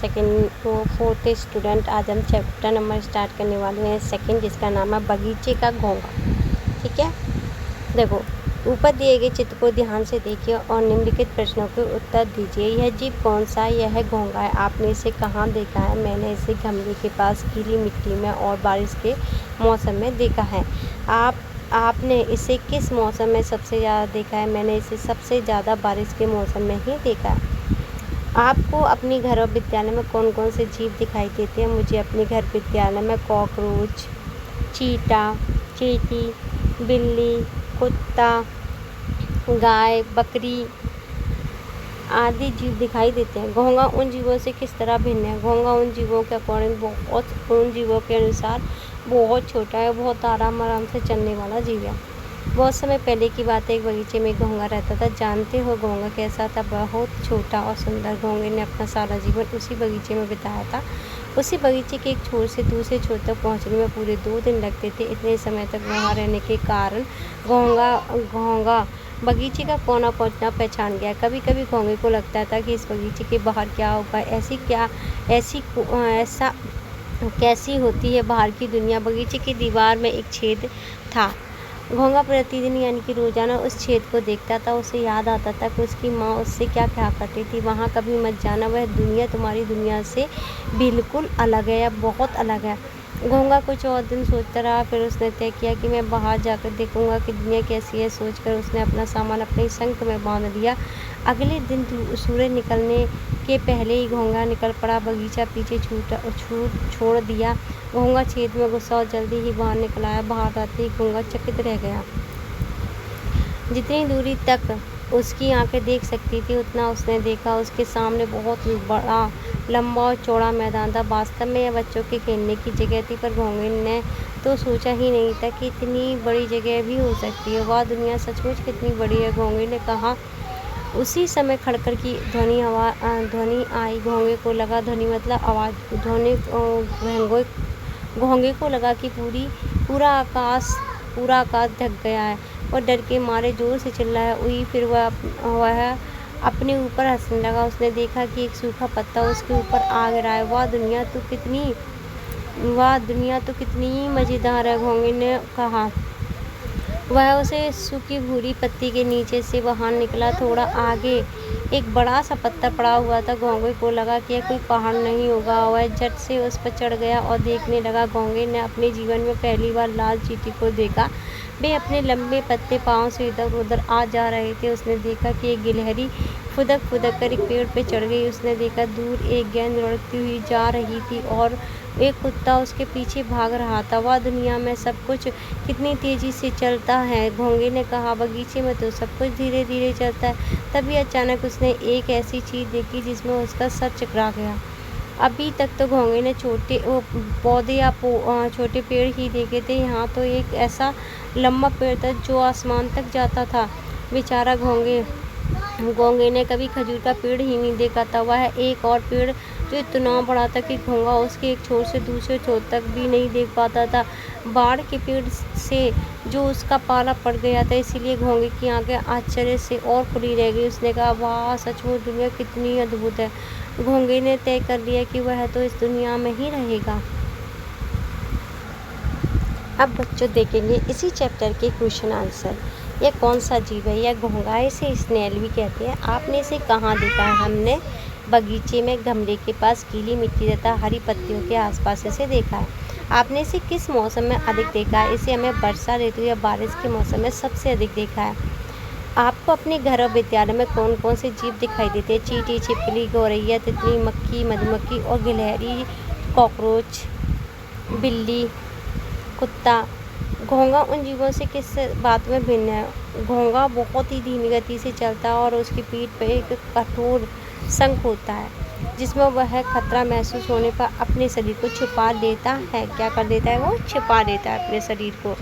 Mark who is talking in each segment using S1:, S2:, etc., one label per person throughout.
S1: Second तो fourth student. आज हम चैप्टर नंबर स्टार्ट करने वाले हैं सेकंड, जिसका नाम है बगीचे का घोंघा। ठीक है, देखो ऊपर दिए गए चित्र को ध्यान से देखिए और निम्नलिखित प्रश्नों के उत्तर दीजिए। यह जीव कौन सा है? यह घोंघा है। आपने इसे कहाँ देखा है? मैंने इसे गमले के पास गीली मिट्टी में और बारिश के मौसम में देखा है। आपने इसे किस मौसम में सबसे ज़्यादा देखा है? मैंने इसे सबसे ज़्यादा बारिश के मौसम में ही देखा है। आपको अपने घर और विद्यालय में कौन कौन से जीव दिखाई देते हैं? मुझे अपने घर विद्यालय में कॉकरोच, चींटा, चींटी, बिल्ली, कुत्ता, गाय, बकरी आदि जीव दिखाई देते हैं। घोंघा उन जीवों से किस तरह भिन्न है? घोंघा उन जीवों के उन जीवों के अनुसार बहुत छोटा है, बहुत आराम से चलने वाला जीव है। बहुत समय पहले की बात है, एक बगीचे में घोंघा रहता था। जानते हो घोंघा कैसा था? बहुत छोटा और सुंदर। घोंघे ने अपना सारा जीवन उसी बगीचे में बिताया था। उसी बगीचे के एक छोर से दूसरे छोर तक पहुंचने में पूरे 2 दिन लगते थे। इतने समय तक वहां रहने के कारण घोंघा बगीचे का कोना पहुंचना पहचान गया। कभी कभी घोंघे को लगता था कि इस बगीचे के बाहर क्या होगा, ऐसा कैसी होती है बाहर की दुनिया। बगीचे की दीवार में एक छेद था। घोंघा प्रतिदिन यानी कि रोजाना उस छेद को देखता था। उसे याद आता था कि उसकी माँ उससे क्या कहा करती थी, वहाँ कभी मत जाना, वह दुनिया तुम्हारी दुनिया से बिल्कुल अलग है या बहुत अलग है। घोंघा कुछ और दिन सोचता रहा, फिर उसने तय किया कि मैं बाहर जाकर देखूंगा कि दुनिया कैसी है। सोचकर उसने अपना सामान अपने संक में बांध लिया। अगले दिन सूरज निकलने के पहले ही घोंघा निकल पड़ा। बगीचा पीछे छोड़ दिया। घोंघा छेद में घुसा और जल्दी ही बाहर निकल आया। बाहर आते ही घोंघा चकित रह गया। जितनी दूरी तक उसकी आंखें देख सकती थी उतना उसने देखा। उसके सामने बहुत बड़ा, लंबा और चौड़ा मैदान था। वास्तव में यह बच्चों के खेलने की जगह थी, पर घोंघे ने तो सोचा ही नहीं था कि इतनी बड़ी जगह भी हो सकती है। वह दुनिया सचमुच कितनी बड़ी है, घोंघे ने कहा। उसी समय खड़खड़ की ध्वनि आई। घोंघे को लगा, ध्वनि मतलब आवाज़, घोंघे को लगा कि पूरा आकाश ढक गया है। वह डर के मारे जोर से चिल्लाया, उई। फिर वह अपने ऊपर हंसने लगा। उसने देखा कि एक सूखा पत्ता उसके ऊपर आ गिरा है। वह दुनिया तो कितनी मज़ेदार है, घोंघे ने कहा। वह उसे सूखी भूरी पत्ती के नीचे से बाहर निकला। थोड़ा आगे एक बड़ा सा पत्थर पड़ा हुआ था। घोंघे को लगा कि यह कोई पहाड़ नहीं होगा। वह झट से उस पर चढ़ गया और देखने लगा। घोंघे ने अपने जीवन में पहली बार लाल चींटी को देखा। वे अपने लंबे पत्ते पाँव से इधर उधर आ जा रहे थे। उसने देखा कि एक गिलहरी फुदक कर एक पेड़ पे चढ़ गई। उसने देखा दूर एक गेंद लुढ़कती हुई जा रही थी और एक कुत्ता उसके पीछे भाग रहा था। वह दुनिया में सब कुछ कितनी तेजी से चलता है, घोंघे ने कहा। बगीचे में तो सब कुछ धीरे धीरे चलता है। तभी अचानक उसने एक ऐसी चीज़ देखी जिसमें उसका सर चकरा गया। अभी तक तो घोंघे ने छोटे पौधे या छोटे पेड़ ही देखे थे। यहाँ तो एक ऐसा लंबा पेड़ था जो आसमान तक जाता था। बेचारा घोंघे ने कभी खजूर का पेड़ ही नहीं देखा था। वह एक और पेड़ जो इतना बड़ा था कि घोंघा उसके एक छोर से दूसरे छोर तक भी नहीं देख पाता था। बाढ़ के पेड़ से जो उसका पाला पड़ गया था, इसीलिए घोंघे की आंखें आश्चर्य से और खुली रह गई। उसने कहा, वाह, सचमुच दुनिया कितनी अद्भुत है। घोंघे ने तय कर लिया कि वह तो इस दुनिया में ही रहेगा। अब बच्चों देखेंगे इसी चैप्टर के क्वेश्चन आंसर। यह कौन सा जीव है? यह घोंघा है, इसे स्नेल भी कहते हैं। आपने इसे कहाँ देखा है? हमने बगीचे में गमले के पास गीली मिट्टी तथा हरी पत्तियों के आसपास इसे देखा है। आपने इसे किस मौसम में अधिक देखा है? इसे हमें वर्षा ऋतु या बारिश के मौसम में सबसे अधिक देखा है। आपको अपने घर और विद्यालय में कौन कौन से जीव दिखाई देते हैं? चींटी, छिपकली, गौरैया, तितली, मक्खी, मधुमक्खी और गिलहरी, कॉकरोच, बिल्ली, कुत्ता। घोंघा उन जीवों से किस बात में भिन्न है? घोंघा बहुत ही धीमी गति से चलता है और उसकी पीठ पर एक कठोर शंख होता है जिसमें वह खतरा महसूस होने पर अपने शरीर को छुपा लेता है। क्या कर देता है? वो छुपा लेता है अपने शरीर को।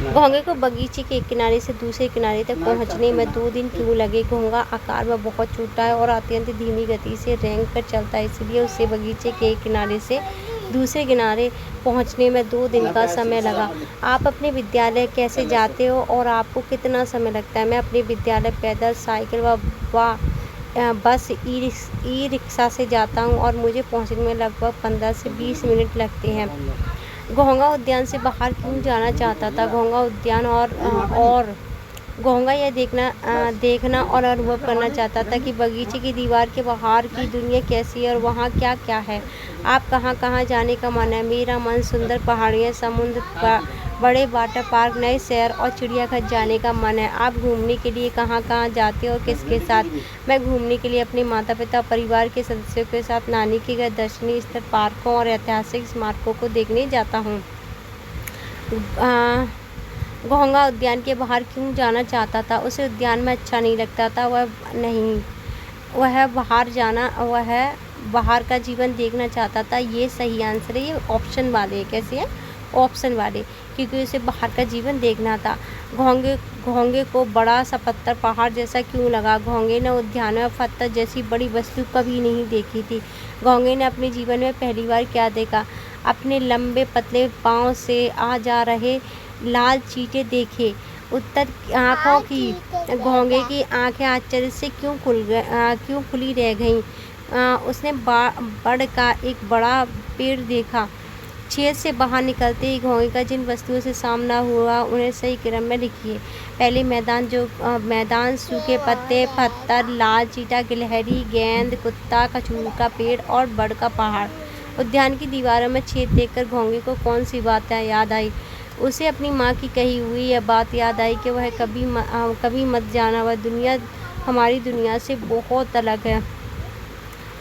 S1: घोंघे को बगीचे के एक किनारे से दूसरे किनारे तक पहुंचने में 2 दिन क्यों लगे? घोंघा आकार में बहुत छोटा है और अत्यंत धीमी गति से रेंग कर चलता है, इसलिए उसे बगीचे के एक किनारे से दूसरे किनारे पहुंचने में 2 दिन का समय लगा। आप अपने विद्यालय कैसे जाते हो और आपको कितना समय लगता है? मैं अपने विद्यालय पैदल, साइकिल व बस ई रिक्शा से जाता हूँ और मुझे पहुँचने में लगभग 15 से 20 मिनट लगते हैं। घोंगा उद्यान से बाहर क्यों जाना चाहता था? घोंगा उद्यान और घोंगा यह देखना और अनुभव करना चाहता था कि बगीचे की दीवार के बाहर की दुनिया कैसी है और वहाँ क्या-क्या है। आप कहाँ-कहाँ जाने का मन है? मेरा मन सुंदर पहाड़ियाँ, समुद्र, बड़े वाटर पार्क, नए शहर और चिड़ियाघर जाने का मन है। आप घूमने के लिए कहाँ-कहाँ जाते हो और किसके साथ? मैं घूमने के लिए अपने माता-पिता, परिवार के सदस्यों के साथ नानी के घर, दर्शनीय स्थल, पार्कों और ऐतिहासिक स्मारकों को देखने जाता हूँ। घोंगा उद्यान के बाहर क्यों जाना चाहता था? उसे उद्यान में अच्छा नहीं लगता था। वह बाहर का जीवन देखना चाहता था। ये सही आंसर है। ये ऑप्शन वाले कैसे है? ऑप्शन वाले, क्योंकि उसे बाहर का जीवन देखना था। घोंगे को बड़ा सा पत्थर पहाड़ जैसा क्यों लगा? घोंगे ने उद्यान में पत्थर जैसी बड़ी वस्तु कभी नहीं देखी थी। घोंगे ने अपने जीवन में पहली बार क्या देखा? अपने लंबे पतले पाँव से आ जा रहे लाल चींटे देखे। उत्तर, आँखों की। घोंगे की आँखें आश्चर्य से क्यों खुली रह गईं? उसने बड़ का एक बड़ा पेड़ देखा। छेद से बाहर निकलते ही घोंगे का जिन वस्तुओं से सामना हुआ उन्हें सही क्रम में लिखिए। पहले मैदान सूखे पत्ते, पत्थर, लाल चींटा, गिलहरी, गेंद, कुत्ता, खजूर का पेड़ और बड़ का पहाड़। उद्यान की दीवारों में छेद देखकर घोंगे को कौन सी बात याद आई? उसे अपनी माँ की कही हुई यह बात याद आई कि वह कभी मत जाना, वह दुनिया हमारी दुनिया से बहुत अलग है।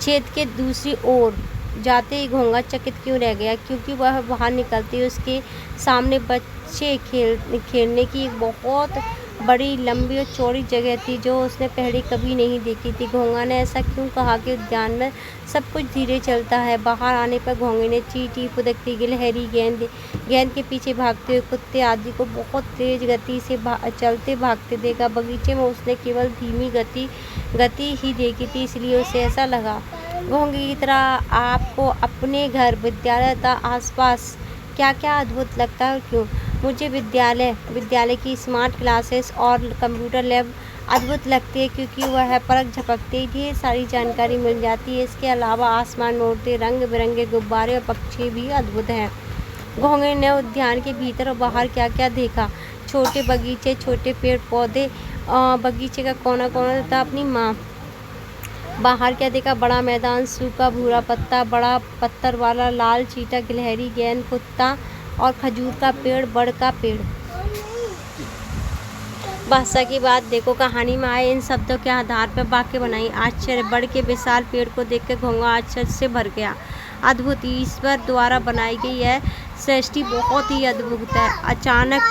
S1: छेद के दूसरी ओर जाते ही घोंगा चकित क्यों रह गया? क्योंकि वह बाहर निकलते ही उसके सामने बच्चे खेलने की एक बहुत बड़ी, लंबी और चौड़ी जगह थी जो उसने पहले कभी नहीं देखी थी। घोंगा ने ऐसा क्यों कहा कि उद्यान में सब कुछ धीरे चलता है? बाहर आने पर घोंगे ने चींटी, फुदकती गिलहरी, गेंद के पीछे भागते हुए कुत्ते आदि को बहुत तेज गति से चलते भागते देखा। बगीचे में उसने केवल धीमी गति ही देखी थी, इसलिए उसे ऐसा लगा। घोंगे की तरह आपको अपने घर, विद्यालय तथा आसपास क्या-क्या अद्भुत लगता है और क्यों? मुझे विद्यालय की स्मार्ट क्लासेस और कंप्यूटर लैब अद्भुत लगती है क्योंकि वह पलक झपकते ही ढेर सारी जानकारी मिल जाती है। इसके अलावा आसमान में उड़ते रंग बिरंगे गुब्बारे और पक्षी भी अद्भुत हैं। घोंगे ने उद्यान के भीतर और बाहर क्या-क्या देखा? छोटे बगीचे, छोटे पेड़ पौधे, बगीचे का कोना-कोना तथा अपनी माँ। बाहर क्या देखा? बड़ा मैदान, सूखा भूरा पत्ता, बड़ा पत्थर वाला लाल चींटा, गिलहरी, गेंद, कुत्ता और खजूर का पेड़, बड़ का पेड़। भाषा की बात देखो। कहानी में आए इन शब्दों के आधार पर वाक्य बनाई। आश्चर्य, बड़ के विशाल पेड़ को देखकर घोंगा आश्चर्य से भर गया। अद्भुत, ईश्वर द्वारा बनाई गई यह सृष्टि बहुत ही अद्भुत है। अचानक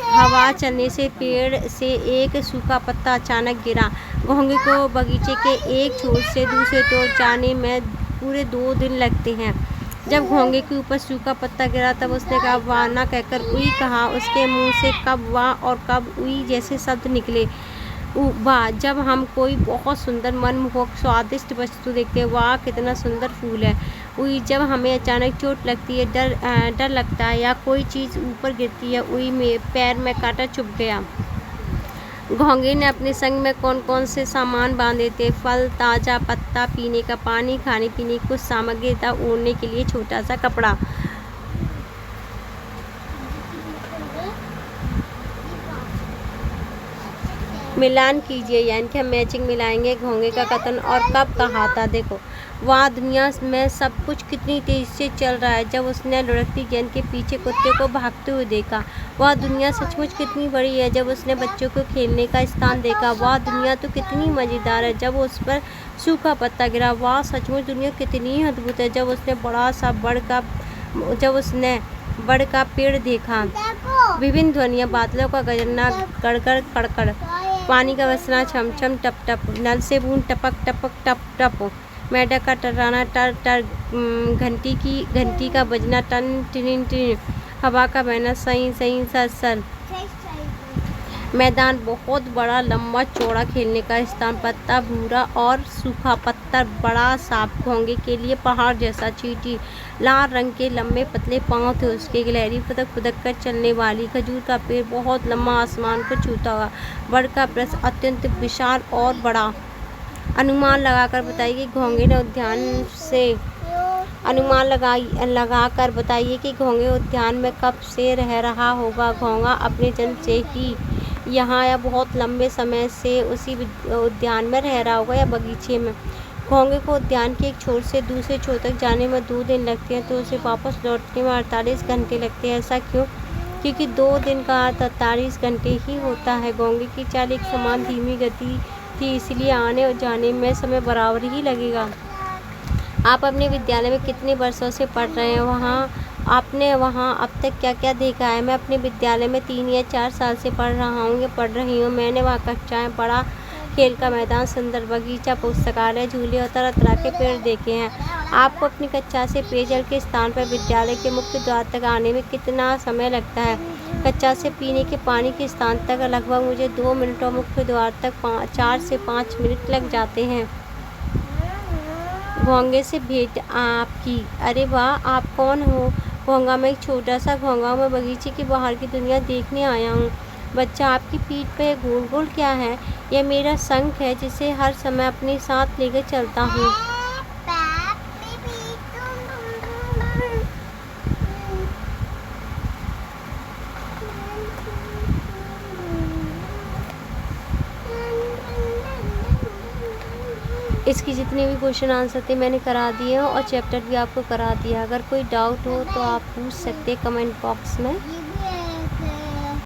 S1: हवा चलने से पेड़ से एक सूखा पत्ता अचानक गिरा। घोंगे को बगीचे के एक छोर से दूसरे छोर जाने में पूरे 2 दिन लगते हैं। जब घोंगे के ऊपर सूखा पत्ता गिरा तब उसने कहा वाह ना कहकर उई कहा। उसके मुंह से कब वाह और कब उई जैसे शब्द निकले। वाह, जब हम कोई बहुत सुंदर, मनमोहक, स्वादिष्ट वस्तु देखते हैं। वाह, कितना सुंदर फूल है। उई, जब हमें अचानक चोट लगती है, डर लगता है या कोई चीज़ ऊपर गिरती है। उई, में पैर में कांटा चुभ गया। घोंगे ने अपने संग में कौन कौन से सामान बांधे थे? फल, ताज़ा पत्ता, पीने का पानी, खाने पीने की कुछ सामग्री तथा ओढ़ने के लिए छोटा सा कपड़ा। मिलान कीजिए, यानी कि हम मैचिंग मिलाएंगे। घोंगे का कथन और कब कहा था? देखो, वहाँ दुनिया में सब कुछ कितनी तेज़ी से चल रहा है। जब उसने लुढ़कती गेंद के पीछे कुत्ते को भागते हुए देखा। वह दुनिया सचमुच कितनी बड़ी है। जब उसने बच्चों को खेलने का स्थान देखा। वह दुनिया तो कितनी मज़ेदार है। जब उस पर सूखा पत्ता गिरा। वह सचमुच दुनिया कितनी अद्भुत है। जब उसने बड़ का पेड़ देखा। विभिन्न ध्वनियाँ, बादलों का गरजना, गड़गड़, कड़कड़, पानी का बरसना, छम छम, टप टप, नल से बूंद टपक टपक, टप टप, मेंढक का टर्राना, टर टर, घंटी का बजना, टन टिन टिन, हवा का बहना, सई सई, सर सर। मैदान बहुत बड़ा, लंबा चौड़ा, खेलने का स्थान, पत्ता भूरा और सूखा पत्थर, बड़ा सांप। घोंगे के लिए पहाड़ जैसा। चींटी, लाल रंग के लंबे पतले पाँव थे उसके। गिलहरी, फुदक फुदक कर चलने वाली। खजूर का पेड़ बहुत लंबा, आसमान को छूता हुआ। बड़ का वृक्ष अत्यंत विशाल और बड़ा। अनुमान लगाकर बताइए कि घोंगे ने उद्यान से लगाकर बताइए कि घोंगे उद्यान में कब से रह रहा होगा। घोंगा अपने जन्म से ही यहाँ या बहुत लंबे समय से उसी उद्यान में रह रहा होगा या बगीचे में। घोंगे को उद्यान के एक छोर से दूसरे छोर तक जाने में 2 दिन लगते हैं, तो उसे वापस लौटने में 48 घंटे लगते हैं। ऐसा क्यों? क्योंकि 2 दिन का अर्थ 48 घंटे ही होता है। घोंगे की चाल एक समान धीमी गति थी, इसलिए आने और जाने में समय बराबर ही लगेगा। आप अपने विद्यालय में कितने वर्षों से पढ़ रहे हैं? आपने वहाँ अब तक क्या क्या देखा है? मैं अपने विद्यालय में 3 या 4 साल से पढ़ रहा हूँ या पढ़ रही हूँ। मैंने वहाँ कक्षाएँ पढ़ा, खेल का मैदान, सुंदर बगीचा, पुस्तकालय, झूले और तरह तरह के पेड़ देखे हैं। आपको अपनी कक्षा से पेयजल के स्थान पर विद्यालय के मुख्य द्वार तक आने में कितना समय लगता है? कक्षा से पीने के पानी के स्थान तक लगभग मुझे 2 मिनट और मुख्य द्वार तक 4 से 5 मिनट लग जाते हैं। घोंगे से भेंट आपकी। अरे वाह, आप कौन हो? घोंगा, मैं एक छोटा सा घोंगा हूँ। मैं बगीचे के बाहर की दुनिया देखने आया हूँ। बच्चा, आपकी पीठ पे गोल गोल क्या है? यह मेरा शंख है, जिसे हर समय अपने साथ लेकर चलता हूँ। इसकी जितने भी क्वेश्चन आंसर थे मैंने करा दिए हैं और चैप्टर भी आपको करा दिया। अगर कोई डाउट हो तो आप पूछ सकते हैं कमेंट बॉक्स में।